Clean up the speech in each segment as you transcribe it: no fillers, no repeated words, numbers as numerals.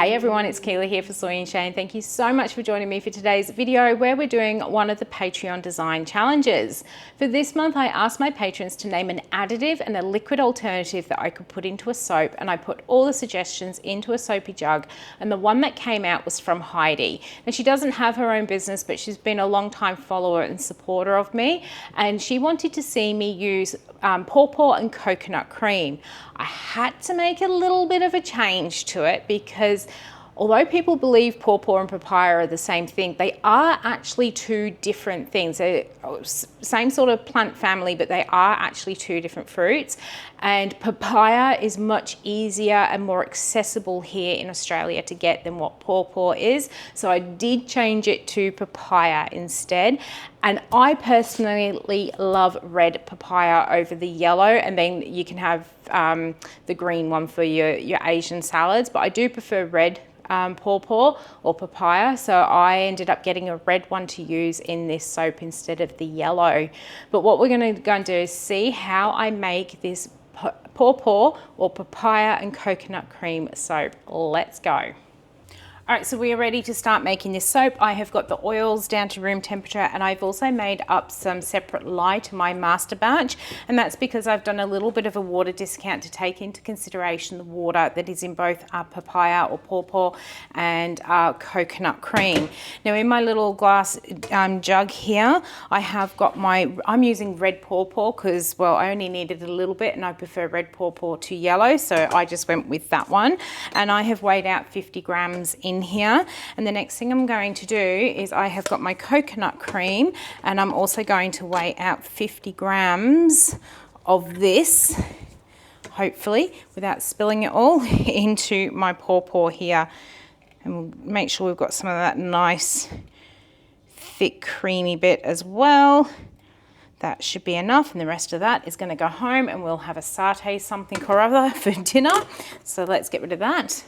Hey everyone, it's Keeley here for Soy and Shea, and thank you so much for joining me for today's video where we're doing one of the Patreon design challenges. For this month, I asked my patrons to name an additive and a liquid alternative that I could put into a soap, and I put all the suggestions into a soapy jug, and the one that came out was from Heidi. Now, she doesn't have her own business, but she's been a long time follower and supporter of me, and she wanted to see me use pawpaw and coconut cream. I had to make a little bit of a change to it because although people believe pawpaw and papaya are the same thing, they are actually two different things. They're same sort of plant family, but they are actually two different fruits. And papaya is much easier and more accessible here in Australia to get than what pawpaw is. So I did change it to papaya instead. And I personally love red papaya over the yellow, and then you can have the green one for your Asian salads, but I do prefer red pawpaw or papaya, so I ended up getting a red one to use in this soap instead of the yellow. But what we're going to go and do is see how I make this pawpaw or papaya and coconut cream soap. Let's go. All right, so we are ready to start making this soap. I have got the oils down to room temperature, and I've also made up some separate lye to my master batch, and that's because I've done a little bit of a water discount to take into consideration the water that is in both papaya or pawpaw and coconut cream. Now, in my little glass jug here, I have got I'm using red pawpaw because, well, I only needed a little bit and I prefer red pawpaw to yellow, so I just went with that one. And I have weighed out 50 grams in here, and the next thing I'm going to do is I have got my coconut cream, and I'm also going to weigh out 50 grams of this, hopefully without spilling it all, into my pawpaw here, and we'll make sure we've got some of that nice thick creamy bit as well. That should be enough, and the rest of that is going to go home and we'll have a satay something or other for dinner. So let's get rid of that.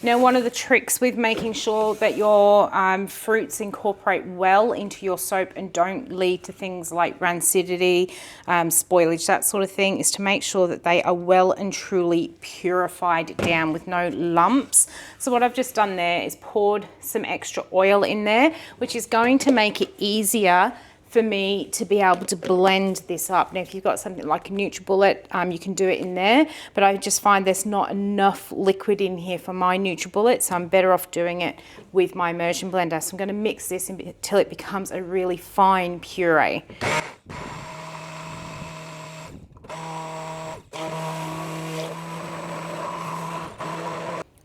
Now, one of the tricks with making sure that your fruits incorporate well into your soap and don't lead to things like rancidity, spoilage, that sort of thing, is to make sure that they are well and truly purified down with no lumps. So what I've just done there is poured some extra oil in there, which is going to make it easier for me to be able to blend this up. Now, if you've got something like a NutriBullet, you can do it in there, but I just find there's not enough liquid in here for my NutriBullet, so I'm better off doing it with my immersion blender. So I'm going to mix this until it becomes a really fine puree.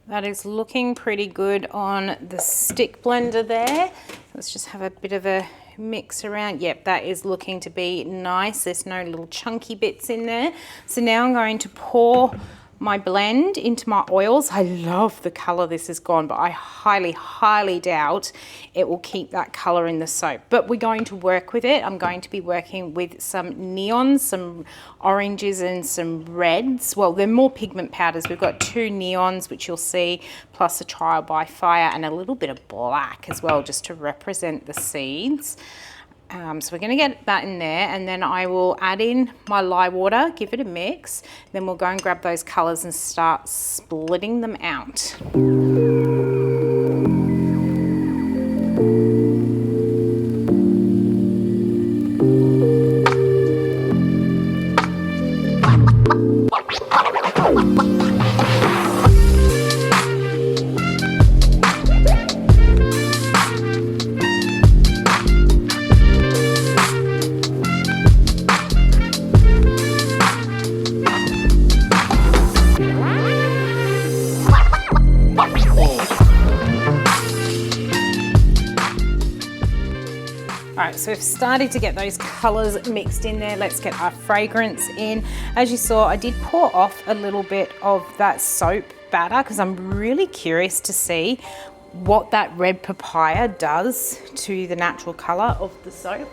That is looking pretty good on the stick blender there. Let's just have a bit of a mix around. Yep, that is looking to be nice. There's no little chunky bits in there. So now I'm going to pour my blend into my oils. I love the color this has gone, but I highly doubt it will keep that color in the soap. But we're going to work with it. I'm going to be working with some neons, some oranges and some reds. Well, they're more pigment powders. We've got 2 neons, which you'll see, plus a trial by fire, and a little bit of black as well, just to represent the seeds. So we're going to get that in there, and then I will add in my lye water, give it a mix, then we'll go and grab those colours and start splitting them out. So we've started to get those colours mixed in there. Let's get our fragrance in. As you saw, I did pour off a little bit of that soap batter because I'm really curious to see what that red papaya does to the natural colour of the soap.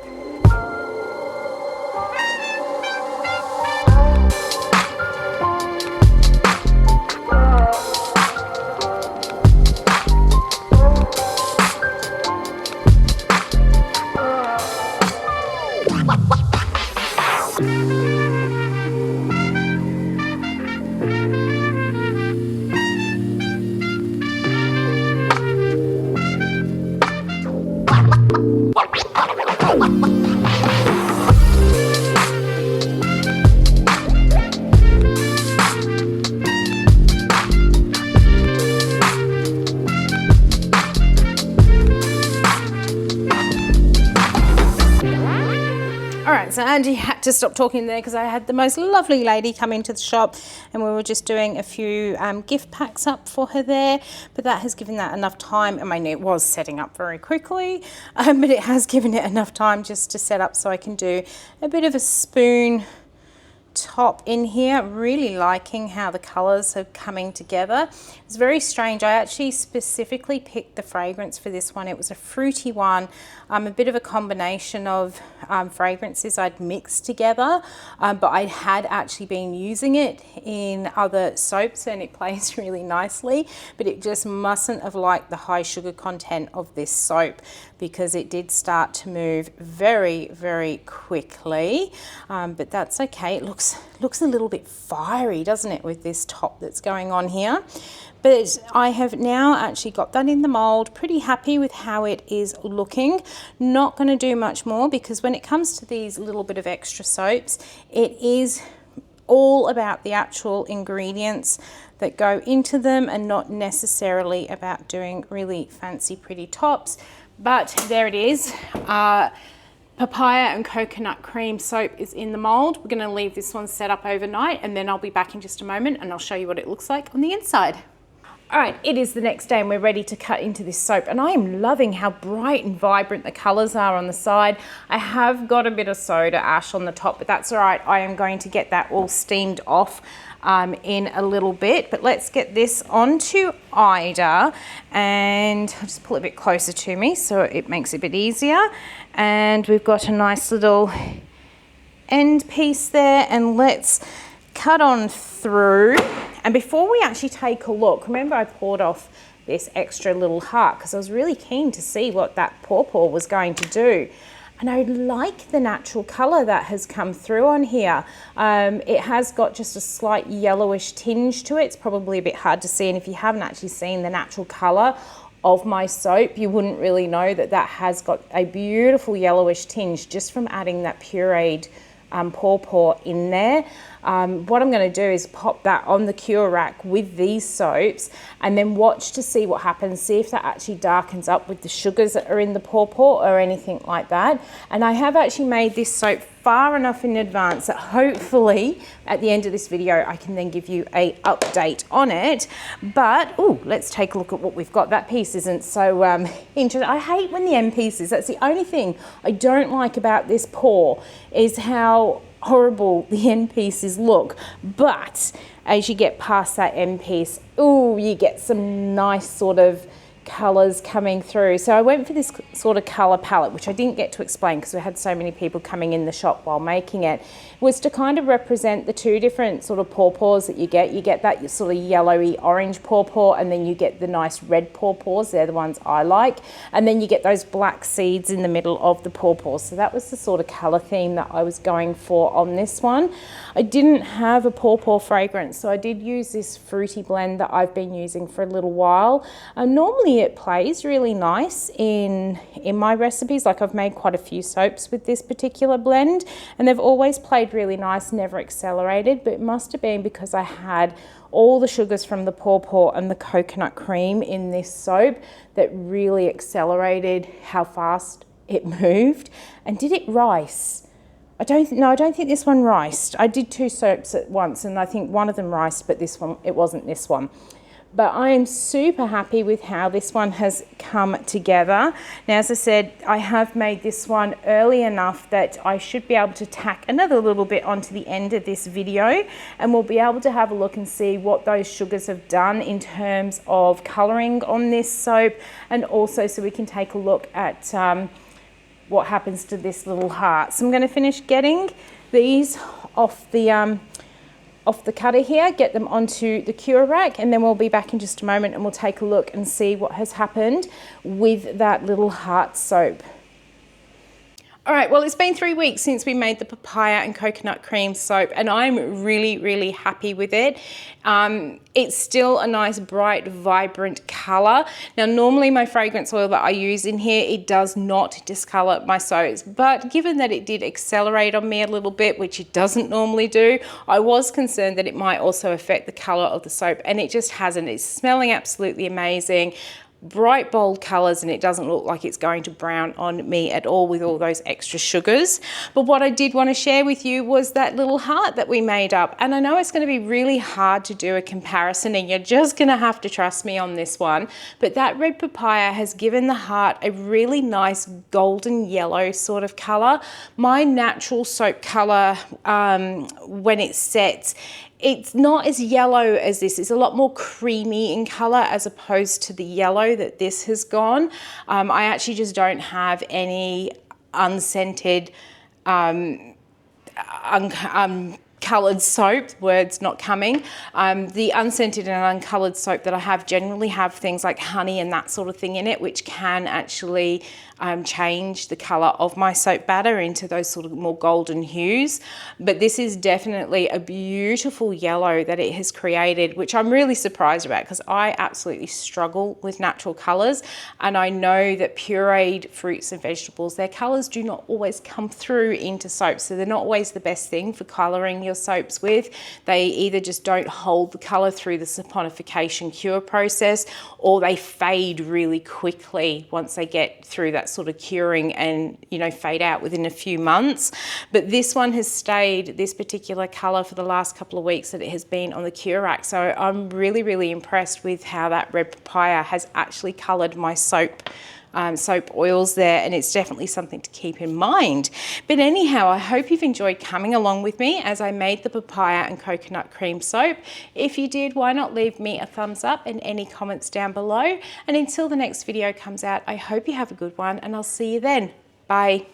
And he had to stop talking there because I had the most lovely lady come into the shop, and we were just doing a few gift packs up for her there, but that has given that enough time. I mean, it was setting up very quickly, but it has given it enough time just to set up so I can do a bit of a spoon top in here. Really liking how the colors are coming together. It's very strange. I actually specifically picked the fragrance for this one. It was a fruity one, a bit of a combination of fragrances I'd mixed together, but I had actually been using it in other soaps and it plays really nicely, but it just mustn't have liked the high sugar content of this soap because it did start to move very, very quickly, but that's okay. It looks a little bit fiery, doesn't it, with this top that's going on here? But I have now actually got that in the mold, pretty happy with how it is looking. Not going to do much more because when it comes to these little bit of extra soaps, it is all about the actual ingredients that go into them and not necessarily about doing really fancy pretty tops. But there it is. Papaya and Coconut Cream Soap is in the mold. We're going to leave this one set up overnight and then I'll be back in just a moment and I'll show you what it looks like on the inside. All right, it is the next day and we're ready to cut into this soap, and I am loving how bright and vibrant the colors are on the side. I have got a bit of soda ash on the top, but that's all right. I am going to get that all steamed off in a little bit, but let's get this onto Ida, and I'll just pull it a bit closer to me so it makes it a bit easier. And we've got a nice little end piece there, and let's cut on through. And before we actually take a look, remember I poured off this extra little heart because I was really keen to see what that pawpaw was going to do. And I like the natural colour that has come through on here. It has got just a slight yellowish tinge to it. It's probably a bit hard to see, and if you haven't actually seen the natural colour of my soap, you wouldn't really know that that has got a beautiful yellowish tinge just from adding that pureed pawpaw in there. What I'm going to do is pop that on the cure rack with these soaps and then watch to see what happens, see if that actually darkens up with the sugars that are in the pawpaw or anything like that. And I have actually made this soap far enough in advance that hopefully at the end of this video I can then give you a update on it. But let's take a look at what we've got. That piece isn't so interesting. I hate when the end pieces, that's the only thing I don't like about this pour, is how horrible the end pieces look. But as you get past that end piece, you get some nice sort of colours coming through. So I went for this sort of colour palette, which I didn't get to explain because we had so many people coming in the shop while making it, was to kind of represent the two different sort of pawpaws that you get. You get that sort of yellowy orange pawpaw, and then you get the nice red pawpaws. They're the ones I like. And then you get those black seeds in the middle of the pawpaws. So that was the sort of colour theme that I was going for on this one. I didn't have a pawpaw fragrance, so I did use this fruity blend that I've been using for a little while. Normally it plays really nice in my recipes. Like I've made quite a few soaps with this particular blend and they've always played really nice, never accelerated, but it must have been because I had all the sugars from the pawpaw and the coconut cream in this soap that really accelerated how fast it moved. And did it rice? I don't think this one riced. I did two soaps at once and I think one of them riced, but this one, it wasn't this one. But I am super happy with how this one has come together. Now, as I said, I have made this one early enough that I should be able to tack another little bit onto the end of this video, and we'll be able to have a look and see what those sugars have done in terms of colouring on this soap, and also so we can take a look at what happens to this little heart. So I'm going to finish getting these off the cutter here, get them onto the cure rack, and then we'll be back in just a moment and we'll take a look and see what has happened with that little heart soap. All right, well, it's been 3 weeks since we made the papaya and coconut cream soap, and I'm really, really happy with it. It's still a nice, bright, vibrant color. Now, normally my fragrance oil that I use in here, it does not discolor my soaps, but given that it did accelerate on me a little bit, which it doesn't normally do, I was concerned that it might also affect the color of the soap, and it just hasn't. It's smelling absolutely amazing. bright bold colors, and it doesn't look like it's going to brown on me at all with all those extra sugars. But what I did want to share with you was that little heart that we made up. And I know it's going to be really hard to do a comparison, and you're just going to have to trust me on this one. But that red papaya has given the heart a really nice golden yellow sort of color. My natural soap color, when it sets, it's not as yellow as this. It's a lot more creamy in color as opposed to the yellow that this has gone. I actually just don't have any unscented, colored soap, words not coming. The unscented and uncolored soap that I have generally have things like honey and that sort of thing in it, which can actually change the color of my soap batter into those sort of more golden hues. But this is definitely a beautiful yellow that it has created, which I'm really surprised about because I absolutely struggle with natural colors. And I know that pureed fruits and vegetables, their colors do not always come through into soap. So they're not always the best thing for coloring your soaps with. They either just don't hold the color through the saponification cure process, or they fade really quickly once they get through that sort of curing and, you know, fade out within a few months. But this one has stayed this particular color for the last couple of weeks that it has been on the cure rack. So I'm really, really impressed with how that red papaya has actually colored my soap oils there, and it's definitely something to keep in mind. But anyhow, I hope you've enjoyed coming along with me as I made the papaya and coconut cream soap. If you did, why not leave me a thumbs up and any comments down below. And until the next video comes out, I hope you have a good one, and I'll see you then. Bye.